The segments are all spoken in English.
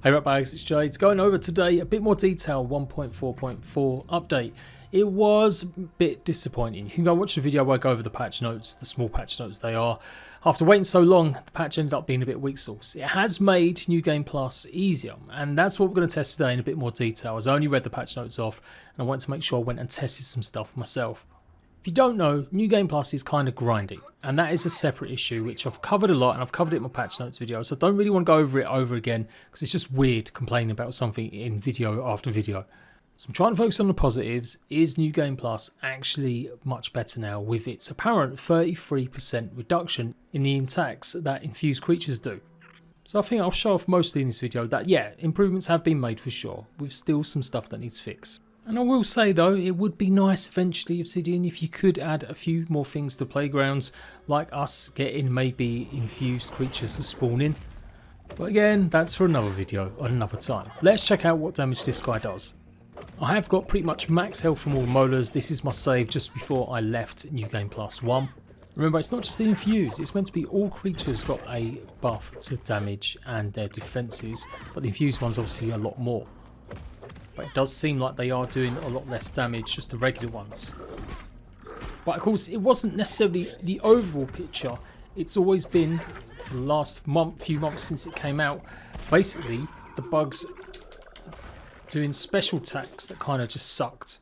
Hey right bags, it's Jade. Going over today a bit more detail 1.4.4 update. It was a bit disappointing. You can go and watch the video where I go over the patch notes, the small patch notes they are. After waiting so long, the patch ended up being a bit weak sauce. It has made New Game Plus easier, and that's what we're going to test today in a bit more detail, as I only read the patch notes off and I wanted to make sure I went and tested some stuff myself. If you don't know, New Game Plus is kind of grindy, and that is a separate issue which I've covered a lot, and I've covered it in my patch notes video, so I don't really want to go over it over again because it's just weird complaining about something in video after video. So I'm trying to focus on the positives. Is New Game Plus actually much better now with its apparent 33% reduction in the attacks that infused creatures do? So I think I'll show off mostly in this video that yeah, improvements have been made for sure, with still some stuff that needs fixed. And I will say though, it would be nice eventually, Obsidian, if you could add a few more things to Playgrounds, like us getting maybe infused creatures to spawn in. But again, that's for another video on another time. Let's check out what damage this guy does. I have got pretty much max health from all the molars. This is my save just before I left New Game Plus 1. Remember, it's not just the infused, it's meant to be all creatures got a buff to damage and their defences, but the infused ones obviously a lot more. But it does seem like they are doing a lot less damage, just the regular ones. But of course, it wasn't necessarily the overall picture. It's always been, for the last few months since it came out, basically the bugs doing special attacks that kind of just sucked.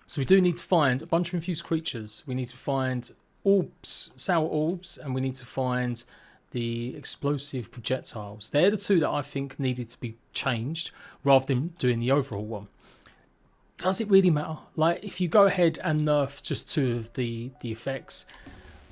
So we do need to find a bunch of infused creatures. We need to find orbs, sour orbs, and we need to find the explosive projectiles. They're the two that I think needed to be changed rather than doing the overall one. Does it really matter? Like, if you go ahead and nerf just two of the effects,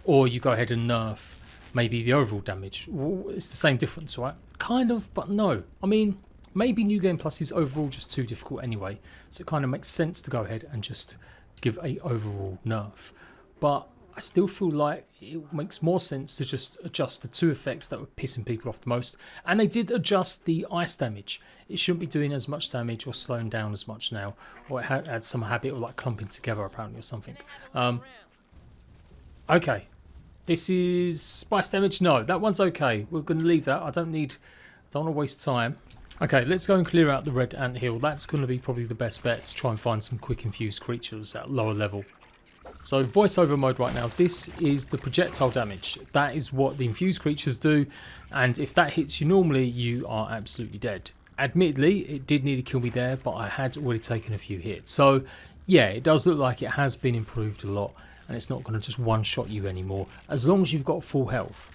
or you go ahead and nerf maybe the overall damage, it's the same difference, right? Kind of, but no. I mean, maybe New Game Plus is overall just too difficult anyway, so it kind of makes sense to go ahead and just give a overall nerf. But I still feel like it makes more sense to just adjust the two effects that were pissing people off the most. And they did adjust the ice damage. It shouldn't be doing as much damage or slowing down as much now. Or it had some habit of like clumping together apparently or something. Okay. This is spice damage. No, that one's okay. We're going to leave that. I don't want to waste time. Okay, let's go and clear out the red anthill. That's going to be probably the best bet to try and find some quick infused creatures at lower level. So voiceover mode right now, this is the projectile damage. That is what the infused creatures do, and if that hits you normally, you are absolutely dead. Admittedly, it did nearly kill me there, but I had already taken a few hits. So yeah, it does look like it has been improved a lot, and it's not going to just one-shot you anymore, as long as you've got full health.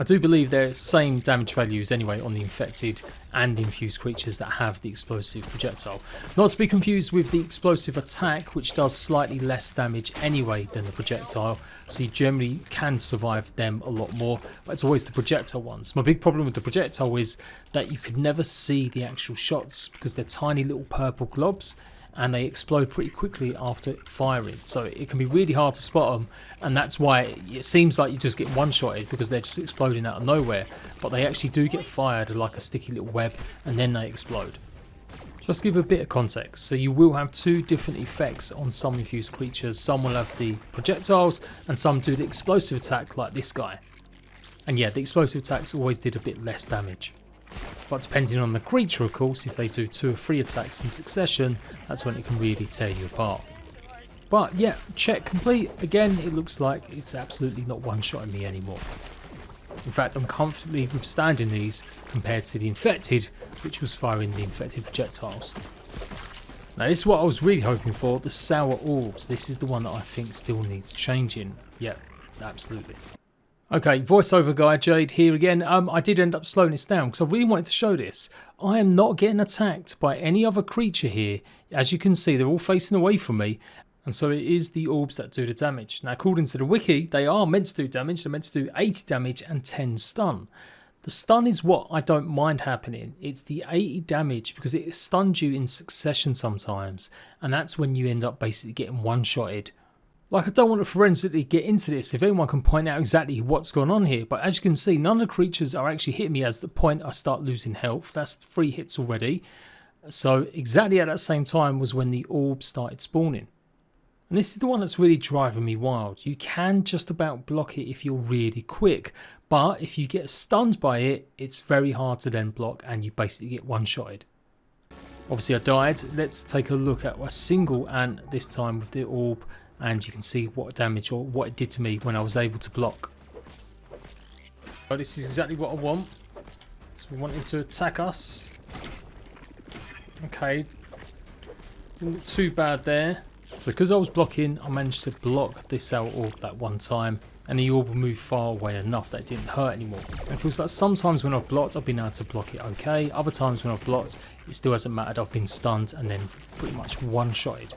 I do believe they're same damage values anyway on the infected and the infused creatures that have the explosive projectile. Not to be confused with the explosive attack, which does slightly less damage anyway than the projectile, so you generally can survive them a lot more, but it's always the projectile ones. My big problem with the projectile is that you could never see the actual shots because they're tiny little purple globs, and they explode pretty quickly after firing, so it can be really hard to spot them, and that's why it seems like you just get one-shotted because they're just exploding out of nowhere, but they actually do get fired like a sticky little web and then they explode. Just to give a bit of context, so you will have two different effects on some infused creatures. Some will have the projectiles and some do the explosive attack like this guy. And yeah, the explosive attacks always did a bit less damage. But depending on the creature, of course, if they do 2 or 3 attacks in succession, that's when it can really tear you apart. But yeah, check complete. Again, it looks like it's absolutely not one-shotting me anymore. In fact, I'm comfortably withstanding these compared to the infected, which was firing the infected projectiles. Now this is what I was really hoping for, the sour orbs. This is the one that I think still needs changing. Yeah, absolutely. Okay, voiceover guy, Jade here again. I did end up slowing this down because I really wanted to show this. I am not getting attacked by any other creature here. As you can see, they're all facing away from me. And so it is the orbs that do the damage. Now, according to the wiki, they are meant to do damage. They're meant to do 80 damage and 10 stun. The stun is what I don't mind happening. It's the 80 damage because it stuns you in succession sometimes. And that's when you end up basically getting one-shotted. Like, I don't want to forensically get into this if anyone can point out exactly what's going on here, but as you can see, none of the creatures are actually hitting me as the point I start losing health. That's 3 hits already. So exactly at that same time was when the orbs started spawning. And this is the one that's really driving me wild. You can just about block it if you're really quick, But if you get stunned by it, it's very hard to then block and you basically get one-shotted. Obviously I died. Let's take a look at a single ant this time with the orb, and you can see what damage or what it did to me when I was able to block. Oh, this is exactly what I want. So we want him to attack us. Okay, didn't look too bad there. So because I was blocking, I managed to block this out orb that one time, and the orb will move far away enough that it didn't hurt anymore. And it feels like sometimes when I've blocked, I've been able to block it okay. Other times when I've blocked, it still hasn't mattered. I've been stunned and then pretty much one-shotted.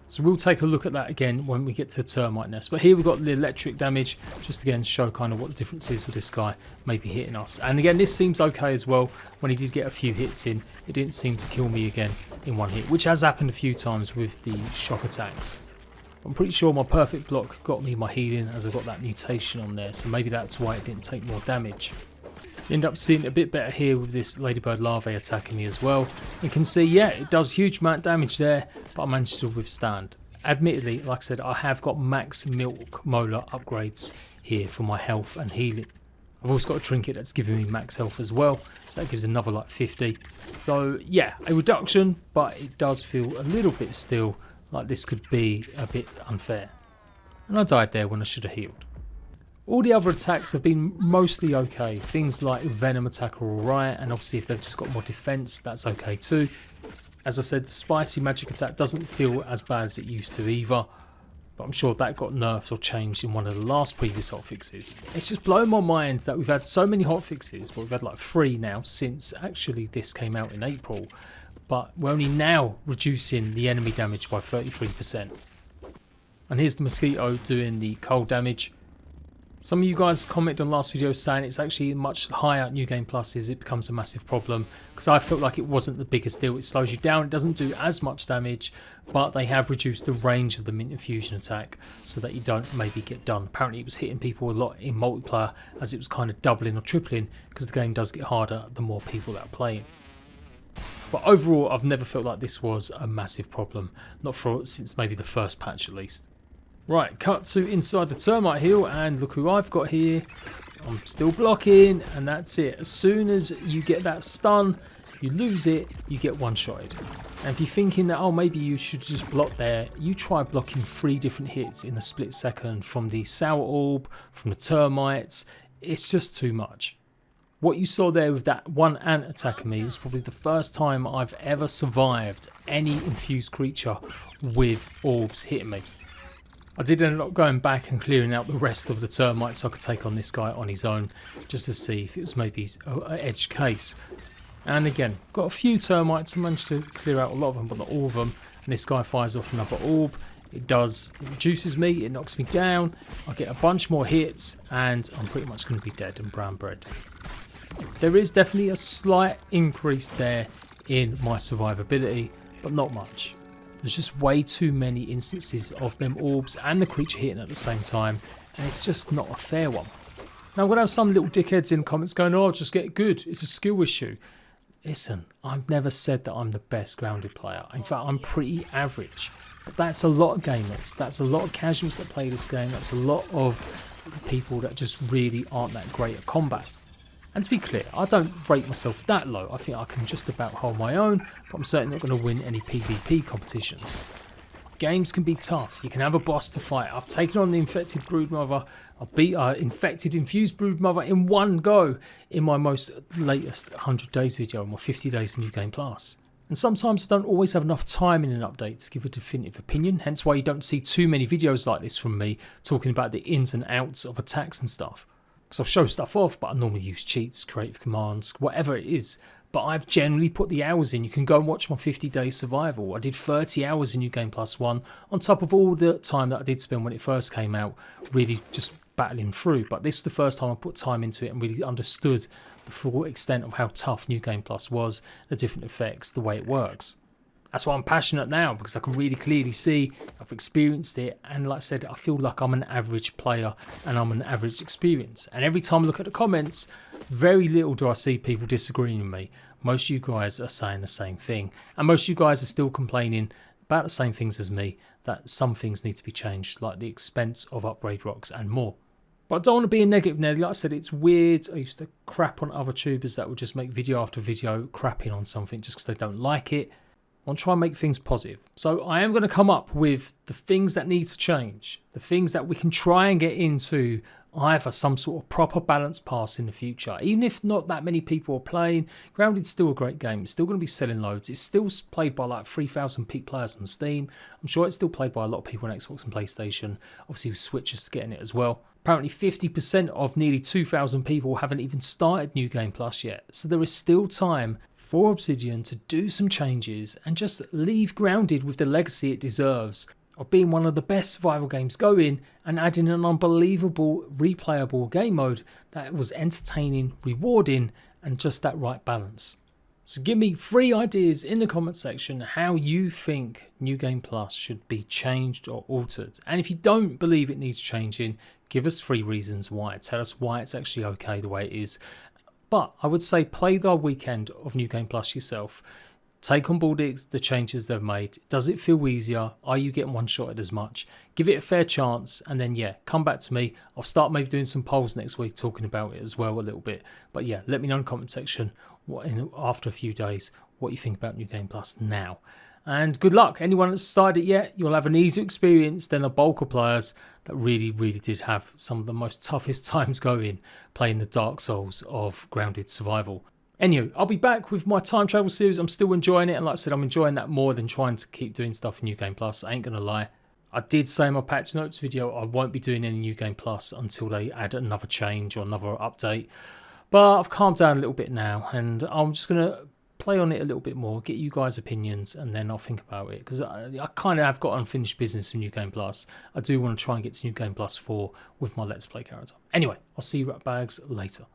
So we'll take a look at that again when we get to the termite nest. But here we've got the electric damage, just again to show kind of what the difference is with this guy maybe hitting us. And again, this seems okay as well. When he did get a few hits in, it didn't seem to kill me again in one hit, which has happened a few times with the shock attacks. I'm pretty sure my perfect block got me my healing as I've got that mutation on there, so maybe that's why it didn't take more damage. You end up seeing a bit better here with this ladybird larvae attacking me as well. You can see, yeah, it does huge amount of damage there, but I managed to withstand. Admittedly, like I said, I have got max milk molar upgrades here for my health and healing. I've also got a trinket that's giving me max health as well, so that gives another like 50. So yeah, a reduction, but it does feel a little bit still like this could be a bit unfair. And I died there when I should have healed. All the other attacks have been mostly okay. Things like venom attack are alright, and obviously if they've just got more defense, that's okay too. As I said, the spicy magic attack doesn't feel as bad as it used to either, but I'm sure that got nerfed or changed in one of the last previous hotfixes. It's just blowing my mind that we've had so many hotfixes, but we've had like 3 now since actually this came out in April, but we're only now reducing the enemy damage by 33%. And here's the mosquito doing the cold damage. Some of you guys commented on last video saying it's actually much higher New Game Plus it becomes a massive problem, because I felt like it wasn't the biggest deal. It slows you down, it doesn't do as much damage, but they have reduced the range of the mint infusion attack so that you don't maybe get done. Apparently it was hitting people a lot in multiplayer as it was kind of doubling or tripling, because the game does get harder the more people that are playing. But overall I've never felt like this was a massive problem, not for since maybe the first patch at least. Right, cut to inside the termite hill, and look who I've got here. I'm still blocking, and that's it. As soon as you get that stun, you lose it, you get one-shotted. And if you're thinking that, oh, maybe you should just block there, you try blocking 3 different hits in a split second from the sour orb, from the termites. It's just too much. What you saw there with that one ant attacking me was probably the first time I've ever survived any infused creature with orbs hitting me. I did end up going back and clearing out the rest of the termites so I could take on this guy on his own, just to see if it was maybe an edge case. And again, got a few termites, I managed to clear out a lot of them, but not all of them. And this guy fires off another orb. It reduces me, it knocks me down, I get a bunch more hits, and I'm pretty much going to be dead and brown bread. There is definitely a slight increase there in my survivability, but not much. There's just way too many instances of them orbs and the creature hitting at the same time, and it's just not a fair one. Now I'm going to have some little dickheads in comments going, oh, just get good, it's a skill issue. Listen, I've never said that I'm the best grounded player. In fact, I'm pretty average. But that's a lot of gamers, that's a lot of casuals that play this game, that's a lot of people that just really aren't that great at combat. And to be clear, I don't rate myself that low. I think I can just about hold my own, but I'm certainly not going to win any PvP competitions. Games can be tough. You can have a boss to fight. I've taken on the infected broodmother. I beat an infected infused broodmother in one go in my most latest 100 days video, my 50 days in New Game Plus. And sometimes I don't always have enough time in an update to give a definitive opinion, hence why you don't see too many videos like this from me talking about the ins and outs of attacks and stuff. Because I'll show stuff off, but I normally use cheats, creative commands, whatever it is. But I've generally put the hours in. You can go and watch my 50 days survival. I did 30 hours in New Game Plus 1 on top of all the time that I did spend when it first came out, really just battling through. But this is the first time I put time into it and really understood the full extent of how tough New Game Plus was, the different effects, the way it works. That's why I'm passionate now, because I can really clearly see, I've experienced it, and like I said, I feel like I'm an average player and I'm an average experience. And every time I look at the comments, very little do I see people disagreeing with me. Most of you guys are saying the same thing, and most of you guys are still complaining about the same things as me, that some things need to be changed, like the expense of upgrade rocks and more. But I don't want to be a negative Nelly. Like I said, it's weird. I used to crap on other tubers that would just make video after video crapping on something just because they don't like it. I want to try and make things positive. So I am going to come up with the things that need to change, the things that we can try and get into either some sort of proper balanced pass in the future. Even if not that many people are playing, Grounded's still a great game. It's still going to be selling loads. It's still played by like 3,000 peak players on Steam. I'm sure it's still played by a lot of people on Xbox and PlayStation. Obviously with Switchers getting it as well. Apparently 50% of nearly 2,000 people haven't even started New Game Plus yet. So there is still time for Obsidian to do some changes and just leave Grounded with the legacy it deserves of being one of the best survival games going and adding an unbelievable replayable game mode that was entertaining, rewarding, and just that right balance. So give me 3 ideas in the comment section how you think New Game Plus should be changed or altered. And if you don't believe it needs changing, give us 3 reasons why. Tell us why it's actually okay the way it is. But I would say play the weekend of New Game Plus yourself. Take on board the changes they've made. Does it feel easier? Are you getting one-shotted as much? Give it a fair chance and then, yeah, come back to me. I'll start maybe doing some polls next week talking about it as well a little bit. But yeah, let me know in the comment section after a few days what you think about New Game Plus now. And good luck. Anyone that's started it yet, you'll have an easier experience than the bulk of players that really did have some of the most toughest times going playing the Dark Souls of Grounded Survival. Anyway, I'll be back with my time travel series. I'm still enjoying it, and like I said, I'm enjoying that more than trying to keep doing stuff in New Game Plus. I ain't gonna lie. I did say in my patch notes video I won't be doing any New Game Plus until they add another change or another update. But I've calmed down a little bit now, and I'm just gonna play on it a little bit more, get you guys' opinions, and then I'll think about it. Because I kind of have got unfinished business in New Game Plus. I do want to try and get to New Game Plus 4 with my Let's Play character. Anyway, I'll see you ratbags later.